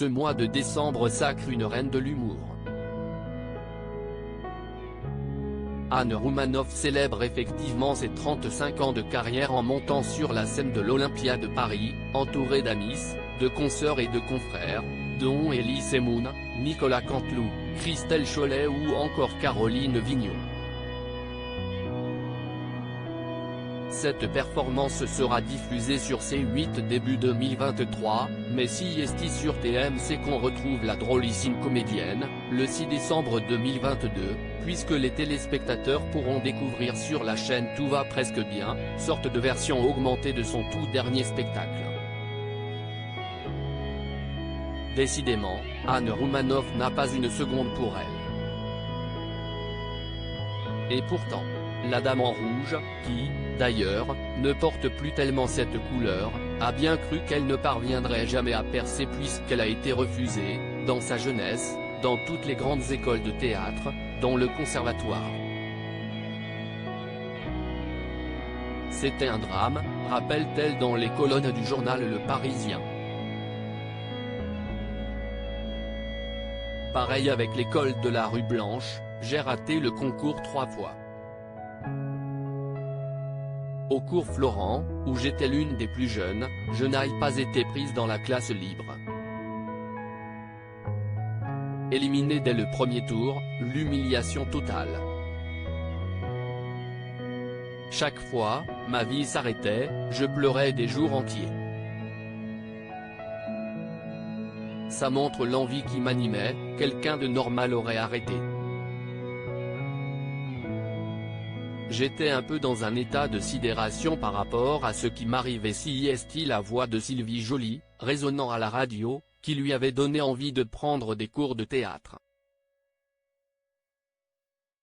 Ce mois de décembre sacre une reine de l'humour. Anne Roumanoff célèbre effectivement ses 35 ans de carrière en montant sur la scène de l'Olympia de Paris, entourée d'amis, de consoeurs et de confrères, dont Elie Semoun, Nicolas Canteloup, Christelle Chollet ou encore Caroline Vignon. Cette performance sera diffusée sur C8 début 2023, mais CST sur TMC qu'on retrouve la drôlissime comédienne, le 6 décembre 2022, puisque les téléspectateurs pourront découvrir sur la chaîne Tout va presque bien, sorte de version augmentée de son tout dernier spectacle. Décidément, Anne Roumanoff n'a pas une seconde pour elle. Et pourtant, la Dame en rouge, qui, d'ailleurs, ne porte plus tellement cette couleur, a bien cru qu'elle ne parviendrait jamais à percer puisqu'elle a été refusée, dans sa jeunesse, dans toutes les grandes écoles de théâtre, dont le conservatoire. C'était un drame, rappelle-t-elle dans les colonnes du journal Le Parisien. Pareil avec l'école de la rue Blanche, j'ai raté le concours 3 fois. Au cours Florent, où j'étais l'une des plus jeunes, je n'ai pas été prise dans la classe libre. Éliminée dès le premier tour, l'humiliation totale. Chaque fois, ma vie s'arrêtait, je pleurais des jours entiers. Ça montre l'envie qui m'animait, quelqu'un de normal aurait arrêté. J'étais un peu dans un état de sidération par rapport à ce qui m'arrivait. Si est-il la voix de Sylvie Joly, résonnant à la radio, qui lui avait donné envie de prendre des cours de théâtre.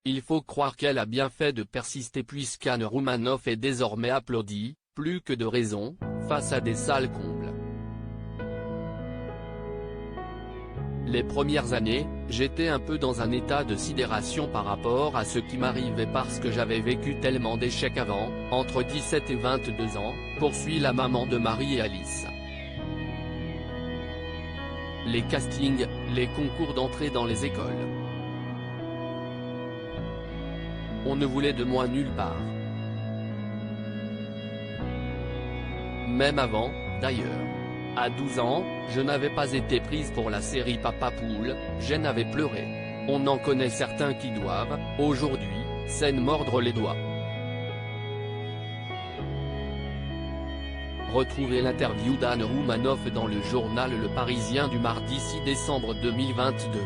Il faut croire qu'elle a bien fait de persister puisqu'Anne Roumanoff est désormais applaudie, plus que de raison, face à des salles combles. Les premières années, j'étais un peu dans un état de sidération par rapport à ce qui m'arrivait parce que j'avais vécu tellement d'échecs avant, entre 17 et 22 ans, poursuit la maman de Marie et Alice. Les castings, les concours d'entrée dans les écoles. On ne voulait de moi nulle part. Même avant, d'ailleurs. À 12 ans, je n'avais pas été prise pour la série Papa Poule, j'en avais pleuré. On en connaît certains qui doivent, aujourd'hui, s'en mordre les doigts. Retrouvez l'interview d'Anne Roumanoff dans le journal Le Parisien du mardi 6 décembre 2022.